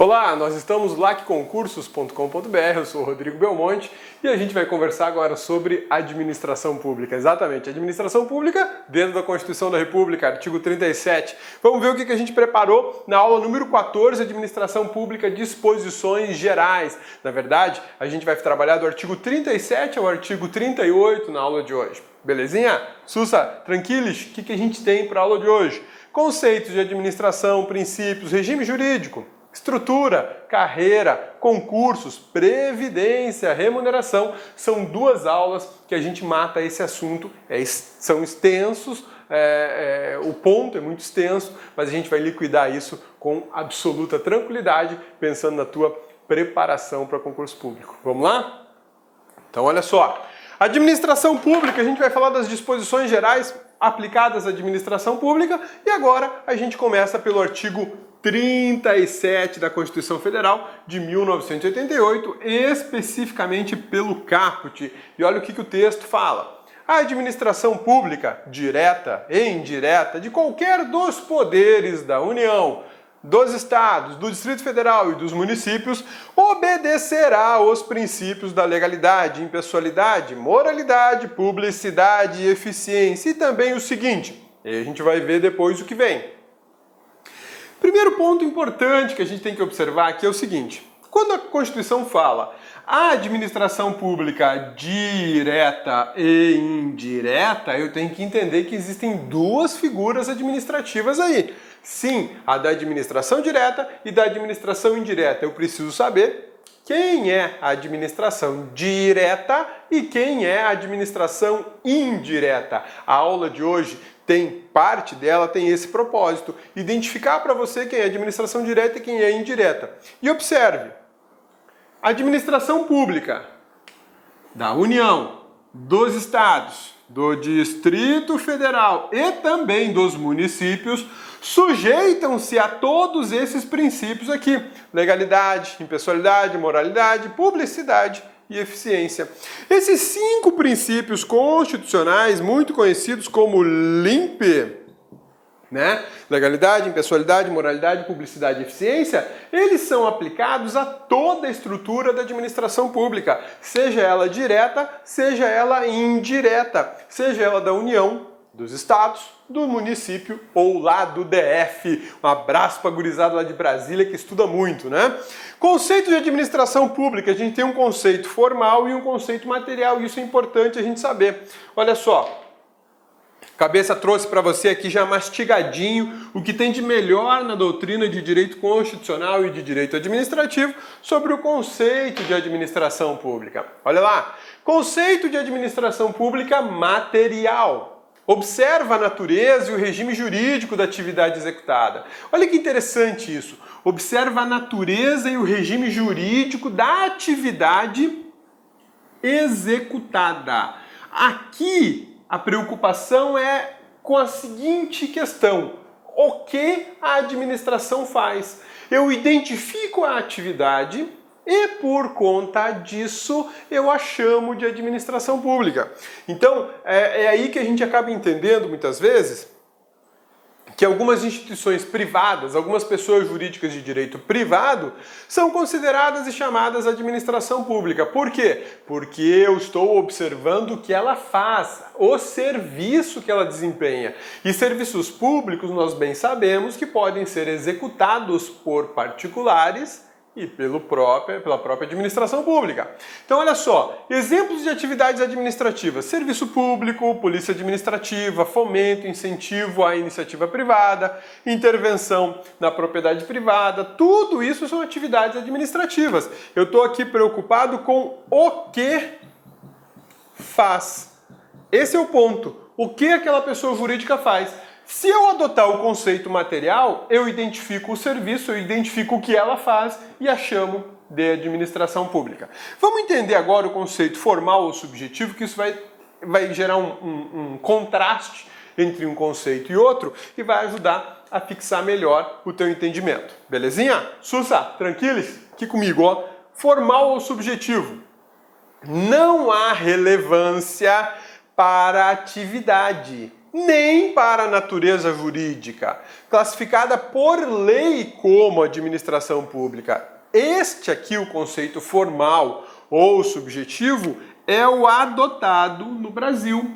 Olá, nós estamos lacconcursos.com.br, eu sou o Rodrigo Belmonte e a gente vai conversar agora sobre administração pública. Exatamente, administração pública dentro da Constituição da República, artigo 37. Vamos ver o que a gente preparou na aula número 14, administração pública, disposições gerais. Na verdade, a gente vai trabalhar do artigo 37 ao artigo 38 na aula de hoje. Belezinha? Sussa, tranquilos? O que a gente tem para a aula de hoje? Conceitos de administração, princípios, regime jurídico, estrutura, carreira, concursos, previdência, remuneração. São duas aulas que a gente mata esse assunto. São extensos, o ponto é muito extenso, mas a gente vai liquidar isso com absoluta tranquilidade, pensando na tua preparação para concurso público. Vamos lá? Então, olha só. Administração pública, a gente vai falar das disposições gerais aplicadas à administração pública e agora a gente começa pelo artigo 37 da Constituição Federal de 1988, especificamente pelo caput. E olha o que o texto fala. A administração pública, direta e indireta, de qualquer dos poderes da União, dos estados, do Distrito Federal e dos municípios, obedecerá aos princípios da legalidade, impessoalidade, moralidade, publicidade e eficiência. E também o seguinte, e a gente vai ver depois o que vem. Primeiro ponto importante que a gente tem que observar aqui é o seguinte, quando a Constituição fala a administração pública direta e indireta, eu tenho que entender que existem duas figuras administrativas aí. Sim, a da administração direta e da administração indireta. Eu preciso saber quem é a administração direta e quem é a administração indireta. A aula de hoje parte dela tem esse propósito, identificar para você quem é administração direta e quem é indireta. E observe, a administração pública da União, dos estados, do Distrito Federal e também dos municípios sujeitam-se a todos esses princípios aqui: legalidade, impessoalidade, moralidade, publicidade e eficiência. Esses 5 princípios constitucionais, muito conhecidos como LIMP, né? Legalidade, impessoalidade, moralidade, publicidade e eficiência, eles são aplicados a toda a estrutura da administração pública, seja ela direta, seja ela indireta, seja ela da União, dos estados, do município ou lá do DF. Um abraço para a gurizada lá de Brasília que estuda muito, né? Conceito de administração pública, a gente tem um conceito formal e um conceito material, isso é importante a gente saber. Olha só, Cabeça trouxe para você aqui já mastigadinho o que tem de melhor na doutrina de direito constitucional e de direito administrativo sobre o conceito de administração pública. Olha lá, conceito de administração pública material. Observa a natureza e o regime jurídico da atividade executada. Olha que interessante isso. Observa a natureza e o regime jurídico da atividade executada. Aqui a preocupação é com a seguinte questão: o que a administração faz? Eu identifico a atividade e, por conta disso, eu a chamo de administração pública. Então, é aí que a gente acaba entendendo, muitas vezes, que algumas instituições privadas, algumas pessoas jurídicas de direito privado, são consideradas e chamadas administração pública. Por quê? Porque eu estou observando o que ela faz, o serviço que ela desempenha. E serviços públicos, nós bem sabemos que podem ser executados por particulares e pela própria administração pública. Então, olha só, exemplos de atividades administrativas: serviço público, polícia administrativa, fomento, incentivo à iniciativa privada, intervenção na propriedade privada, tudo isso são atividades administrativas. Eu estou aqui preocupado com o que faz. Esse é o ponto. O que aquela pessoa jurídica faz? Se eu adotar o conceito material, eu identifico o serviço, eu identifico o que ela faz e a chamo de administração pública. Vamos entender agora o conceito formal ou subjetivo, que isso vai gerar um contraste entre um conceito e outro e vai ajudar a fixar melhor o teu entendimento. Belezinha? Sussa, tranquilos? Aqui comigo, ó. Formal ou subjetivo? Não há relevância para a atividade. nem para a natureza jurídica, classificada por lei como administração pública. Este aqui, o conceito formal ou subjetivo, é o adotado no Brasil.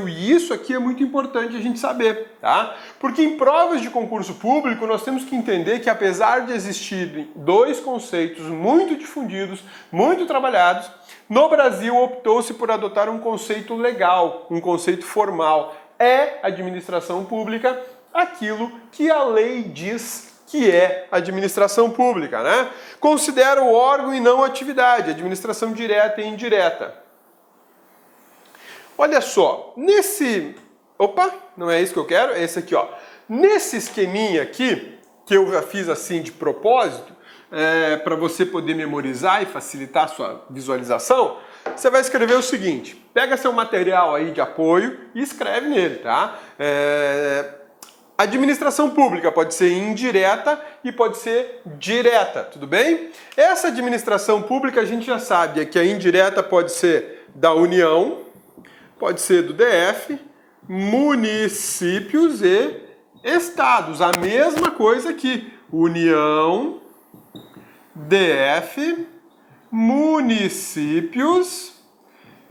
E isso aqui é muito importante a gente saber, tá? Porque em provas de concurso público nós temos que entender que apesar de existirem dois conceitos muito difundidos, muito trabalhados, no Brasil optou-se por adotar um conceito legal, um conceito formal. É administração pública aquilo que a lei diz que é administração pública, né? Considera o órgão e não a atividade, administração direta e indireta. Olha só, Opa, não é isso que eu quero, é esse aqui, ó. Nesse esqueminha aqui, que eu já fiz assim de propósito, para você poder memorizar e facilitar a sua visualização, você vai escrever o seguinte, pega seu material aí de apoio e escreve nele, tá? Administração pública pode ser indireta e pode ser direta, tudo bem? Essa administração pública a gente já sabe que a indireta pode ser da União, pode ser do DF, municípios e estados. A mesma coisa aqui, União, DF, municípios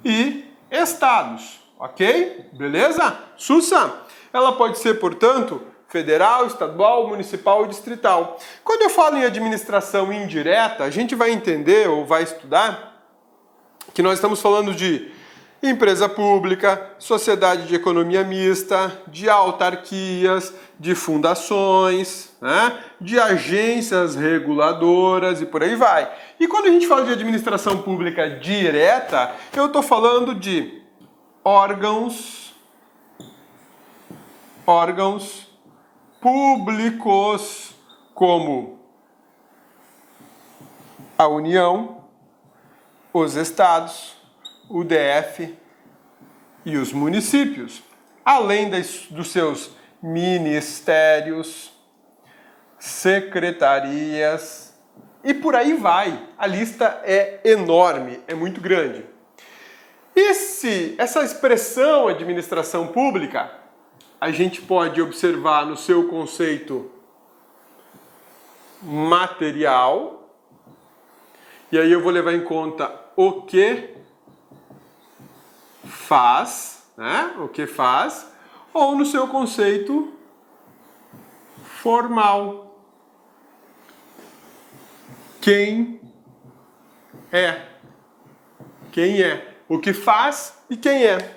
e estados, ok? Beleza? Sussa! Ela pode ser, portanto, federal, estadual, municipal e distrital. Quando eu falo em administração indireta, a gente vai entender ou vai estudar que nós estamos falando de empresa pública, sociedade de economia mista, de autarquias, de fundações, né, de agências reguladoras e por aí vai. E quando a gente fala de administração pública direta, eu estou falando de órgãos públicos como a União, os estados, o DF e os municípios, além dos seus ministérios, secretarias e por aí vai. A lista é enorme, é muito grande. Essa expressão administração pública, a gente pode observar no seu conceito material, e aí eu vou levar em conta o que faz, né? O que faz, ou no seu conceito formal. Quem é? Quem é? O que faz e quem é?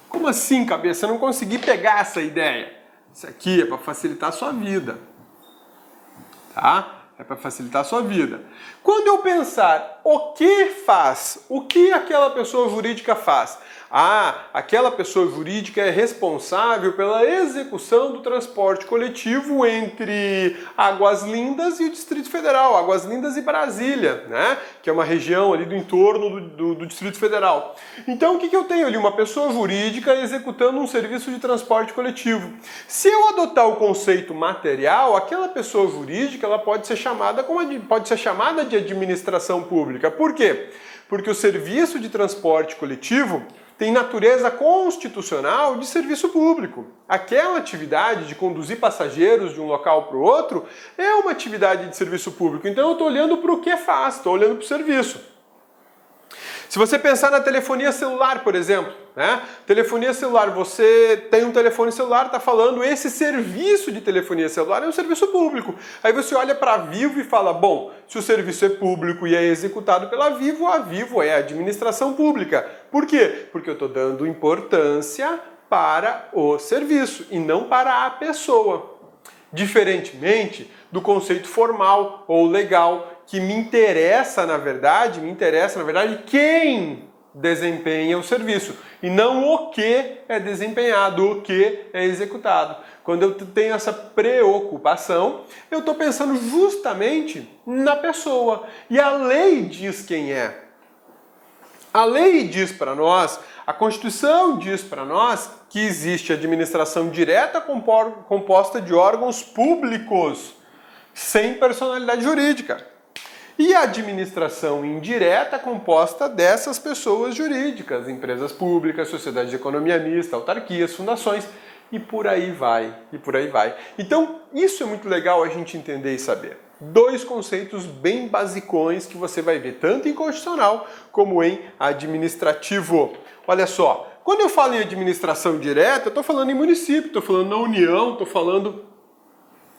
Como assim, cabeça? Eu não consegui pegar essa ideia. Isso aqui é para facilitar a sua vida. Tá? É para facilitar a sua vida. Quando eu pensar o que faz, o que aquela pessoa jurídica faz? Ah, aquela pessoa jurídica é responsável pela execução do transporte coletivo entre Águas Lindas e o Distrito Federal, Águas Lindas e Brasília, né? Que é uma região ali do entorno do Distrito Federal. Então, o que eu tenho ali? Uma pessoa jurídica executando um serviço de transporte coletivo. Se eu adotar o conceito material, aquela pessoa jurídica ela pode ser chamada de administração pública. Por quê? Porque o serviço de transporte coletivo tem natureza constitucional de serviço público. Aquela atividade de conduzir passageiros de um local para o outro é uma atividade de serviço público. Então eu estou olhando para o que faz, estou olhando para o serviço. Se você pensar na telefonia celular, por exemplo, né? Telefonia celular, você tem um telefone celular, está falando, esse serviço de telefonia celular é um serviço público. Aí você olha para a Vivo e fala, bom, se o serviço é público e é executado pela Vivo, a Vivo é a administração pública. Por quê? Porque eu estou dando importância para o serviço e não para a pessoa. Diferentemente do conceito formal ou legal, que me interessa, na verdade, quem desempenha o serviço e não o que é desempenhado, o que é executado. Quando eu tenho essa preocupação, eu estou pensando justamente na pessoa. E a lei diz quem é. A lei diz para nós, a Constituição diz para nós que existe administração direta composta de órgãos públicos sem personalidade jurídica. E a administração indireta composta dessas pessoas jurídicas, empresas públicas, sociedades de economia mista, autarquias, fundações, e por aí vai, e por aí vai. Então, isso é muito legal a gente entender e saber. Dois conceitos bem basicões que você vai ver tanto em constitucional como em administrativo. Olha só, quando eu falo em administração direta, eu estou falando em município, estou falando na União, estou falando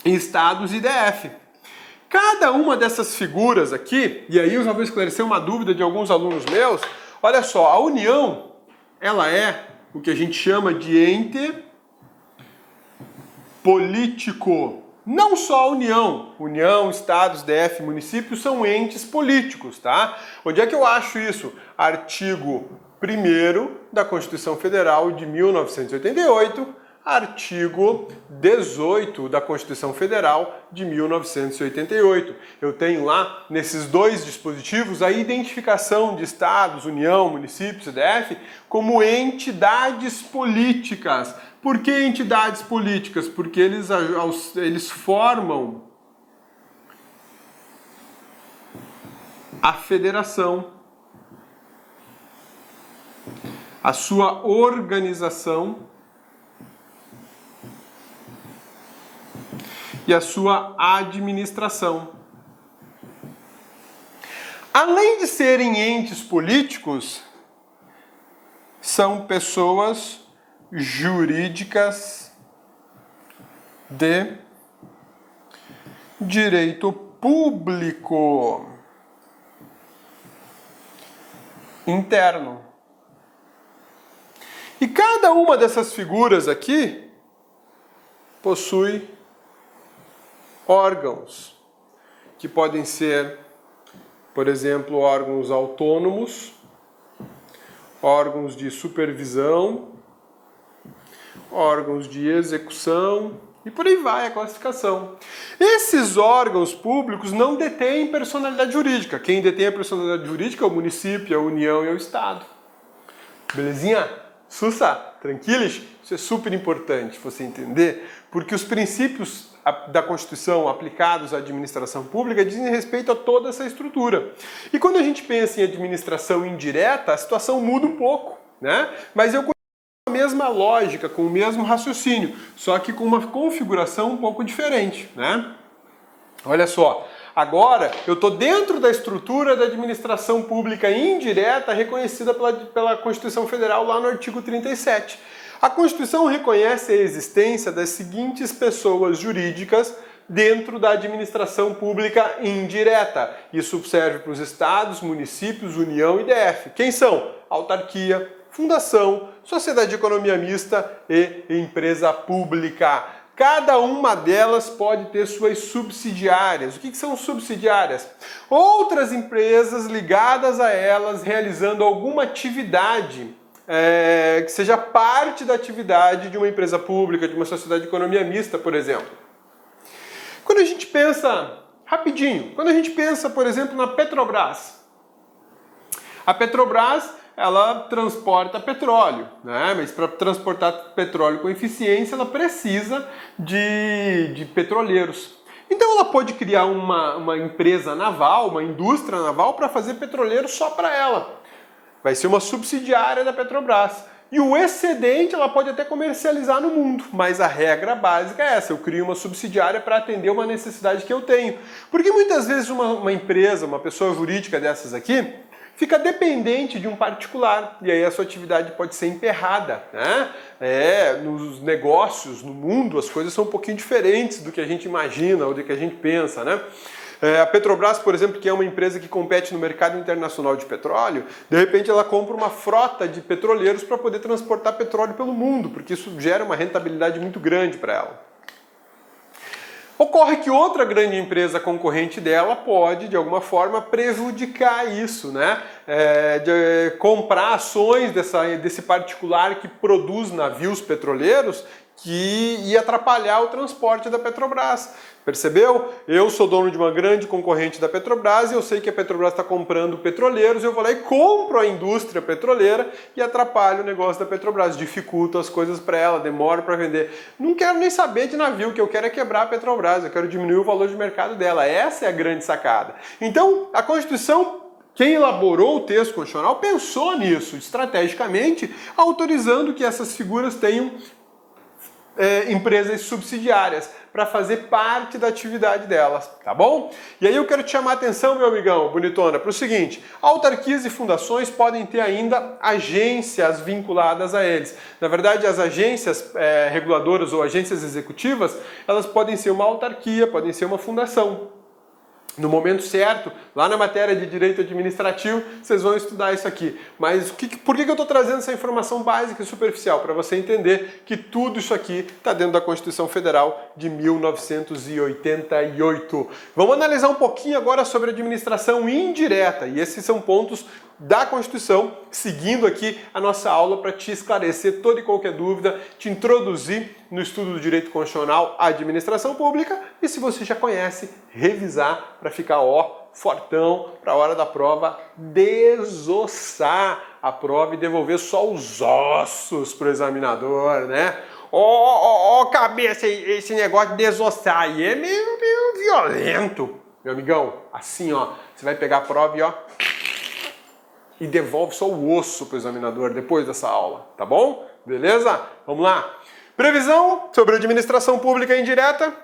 em estados e DF. Cada uma dessas figuras aqui, e aí eu já vou esclarecer uma dúvida de alguns alunos meus, olha só, a União, ela é o que a gente chama de ente político. Não só a União, estados, DF, municípios são entes políticos, tá? Onde é que eu acho isso? Artigo 1º da Constituição Federal de 1988, artigo 18 da Constituição Federal de 1988. Eu tenho lá, nesses dois dispositivos, a identificação de estados, União, municípios e DF como entidades políticas. Por que entidades políticas? Porque eles formam a federação, a sua organização e a sua administração. Além de serem entes políticos, são pessoas jurídicas de direito público interno. E cada uma dessas figuras aqui possui órgãos, que podem ser, por exemplo, órgãos autônomos, órgãos de supervisão, órgãos de execução, e por aí vai a classificação. Esses órgãos públicos não detêm personalidade jurídica. Quem detém a personalidade jurídica é o município, a União e o Estado. Belezinha? Sussa? Tranquilos? Isso é super importante você entender, porque os princípios da Constituição aplicados à administração pública dizem respeito a toda essa estrutura. E quando a gente pensa em administração indireta, a situação muda um pouco, né? Mas eu a mesma lógica, com o mesmo raciocínio, só que com uma configuração um pouco diferente, né? Olha só, agora eu estou dentro da estrutura da administração pública indireta reconhecida pela Constituição Federal lá no artigo 37. A Constituição reconhece a existência das seguintes pessoas jurídicas dentro da administração pública indireta. Isso serve para os estados, municípios, União e DF. Quem são? Autarquia, fundação, sociedade de economia mista e empresa pública. Cada uma delas pode ter suas subsidiárias. O que são subsidiárias? Outras empresas ligadas a elas realizando alguma atividade que seja parte da atividade de uma empresa pública, de uma sociedade de economia mista, por exemplo. Quando a gente pensa, rapidinho, quando a gente pensa, por exemplo, na Petrobras. A Petrobras, ela transporta petróleo, né? Mas para transportar petróleo com eficiência, ela precisa de petroleiros. Então ela pode criar uma empresa naval, uma indústria naval para fazer petroleiro só para ela. Vai ser uma subsidiária da Petrobras. E o excedente ela pode até comercializar no mundo, mas a regra básica é essa, eu crio uma subsidiária para atender uma necessidade que eu tenho. Porque muitas vezes uma empresa, uma pessoa jurídica dessas aqui, fica dependente de um particular, e aí a sua atividade pode ser emperrada, né? Nos negócios, no mundo, as coisas são um pouquinho diferentes do que a gente imagina ou do que a gente pensa, né? A Petrobras, por exemplo, que é uma empresa que compete no mercado internacional de petróleo, de repente ela compra uma frota de petroleiros para poder transportar petróleo pelo mundo, porque isso gera uma rentabilidade muito grande para ela. Ocorre que outra grande empresa concorrente dela pode, de alguma forma, prejudicar isso, né? Comprar ações desse particular que produz navios petroleiros que ia atrapalhar o transporte da Petrobras. Percebeu? Eu sou dono de uma grande concorrente da Petrobras e eu sei que a Petrobras está comprando petroleiros, eu vou lá e compro a indústria petroleira e atrapalho o negócio da Petrobras, dificulto as coisas para ela, demoro para vender. Não quero nem saber de navio, o que eu quero é quebrar a Petrobras, eu quero diminuir o valor de mercado dela. Essa é a grande sacada. Então, a Constituição, quem elaborou o texto constitucional pensou nisso estrategicamente, autorizando que essas figuras tenham empresas subsidiárias para fazer parte da atividade delas, tá bom? E aí eu quero te chamar a atenção, meu amigão, bonitona, para o seguinte: autarquias e fundações podem ter ainda agências vinculadas a eles. Na verdade, as agências reguladoras ou agências executivas, elas podem ser uma autarquia, podem ser uma fundação. No momento certo, lá na matéria de Direito Administrativo, vocês vão estudar isso aqui. Mas por que eu estou trazendo essa informação básica e superficial? Para você entender que tudo isso aqui está dentro da Constituição Federal de 1988. Vamos analisar um pouquinho agora sobre administração indireta. E esses são pontos da Constituição, seguindo aqui a nossa aula para te esclarecer toda e qualquer dúvida, te introduzir no estudo do direito constitucional à administração pública e, se você já conhece, revisar para ficar fortão para a hora da prova desossar a prova e devolver só os ossos para o examinador, né? Cabeça, esse negócio de desossar aí é meio violento. Meu amigão, assim, você vai pegar a prova e devolve só o osso para o examinador depois dessa aula, tá bom? Beleza? Vamos lá. Previsão sobre administração pública indireta,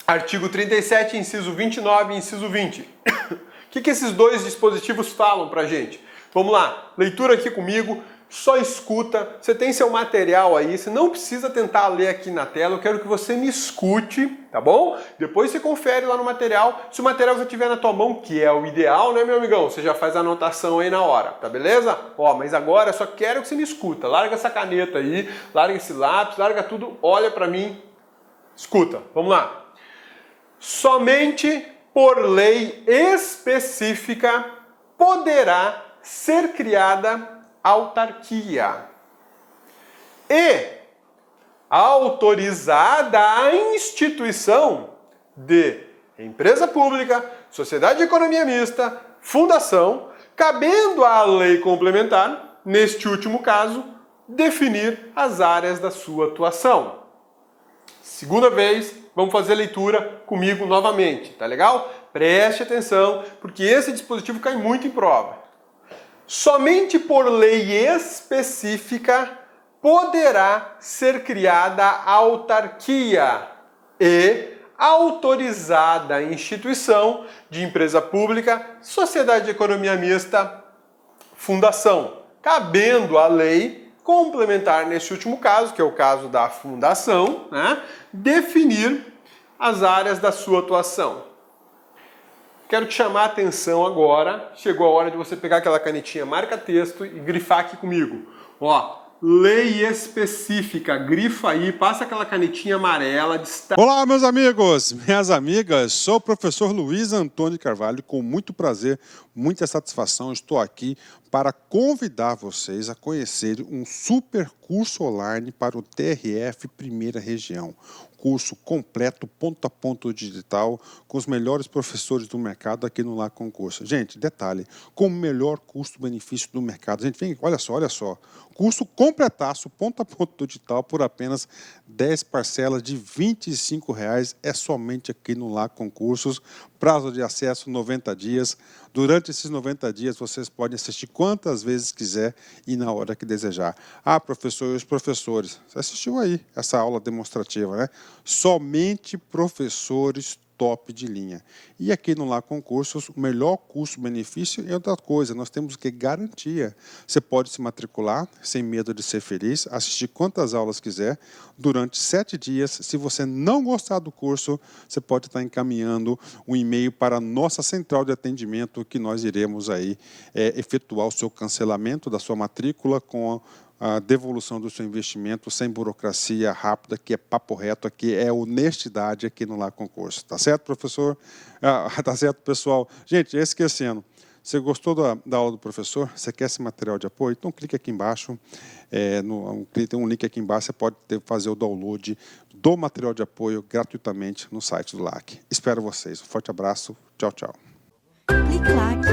artigo 37, inciso 29 e inciso 20. O que esses dois dispositivos falam pra gente? Vamos lá, leitura aqui comigo, só escuta, você tem seu material aí, você não precisa tentar ler aqui na tela, eu quero que você me escute, tá bom? Depois você confere lá no material, se o material já estiver na tua mão, que é o ideal, né, meu amigão? Você já faz a anotação aí na hora, tá beleza? Mas agora eu só quero que você me escuta, larga essa caneta aí, larga esse lápis, larga tudo, olha pra mim, escuta, vamos lá. Somente por lei específica poderá ser criada autarquia e autorizada a instituição de empresa pública, sociedade de economia mista, fundação, cabendo à lei complementar, neste último caso, definir as áreas da sua atuação. Segunda vez, vamos fazer a leitura comigo novamente, tá legal? Preste atenção, porque esse dispositivo cai muito em prova. Somente por lei específica poderá ser criada autarquia e autorizada a instituição de empresa pública, sociedade de economia mista, fundação, cabendo à lei complementar neste último caso, que é o caso da fundação, né, definir as áreas da sua atuação. Quero te chamar a atenção agora, chegou a hora de você pegar aquela canetinha marca-texto e grifar aqui comigo. Lei específica, grifa aí, passa aquela canetinha amarela. Olá, meus amigos, minhas amigas, sou o professor Luiz Antônio Carvalho, com muito prazer, muita satisfação, estou aqui para convidar vocês a conhecer um super curso online para o TRF Primeira Região. Curso completo, ponto a ponto digital, com os melhores professores do mercado aqui no Lá Concurso. Gente, detalhe, com o melhor custo-benefício do mercado. Gente, vem, olha só. Curso completaço, ponto a ponto digital, por apenas 10 parcelas de R$ 25 é somente aqui no Lá Concursos. Prazo de acesso 90 dias. Durante esses 90 dias, vocês podem assistir quantas vezes quiser e na hora que desejar. Professor e os professores, você assistiu aí essa aula demonstrativa, né? Somente professores top de linha. E aqui no Lá Concursos, o melhor custo-benefício é outra coisa, nós temos que garantia. Você pode se matricular sem medo de ser feliz, assistir quantas aulas quiser, durante 7 dias. Se você não gostar do curso, você pode estar encaminhando um e-mail para a nossa central de atendimento, que nós iremos aí efetuar o seu cancelamento da sua matrícula com a devolução do seu investimento sem burocracia, rápida, que é papo reto, aqui é honestidade aqui no Lá Concurso. Tá certo, professor? Tá certo, pessoal? Gente, esquecendo, Você gostou da aula do professor? Você quer esse material de apoio? Então clique aqui embaixo, tem um link aqui embaixo, você pode fazer o download do material de apoio gratuitamente no site do LAC. Espero vocês. Um forte abraço. Tchau, tchau. Clique LAC.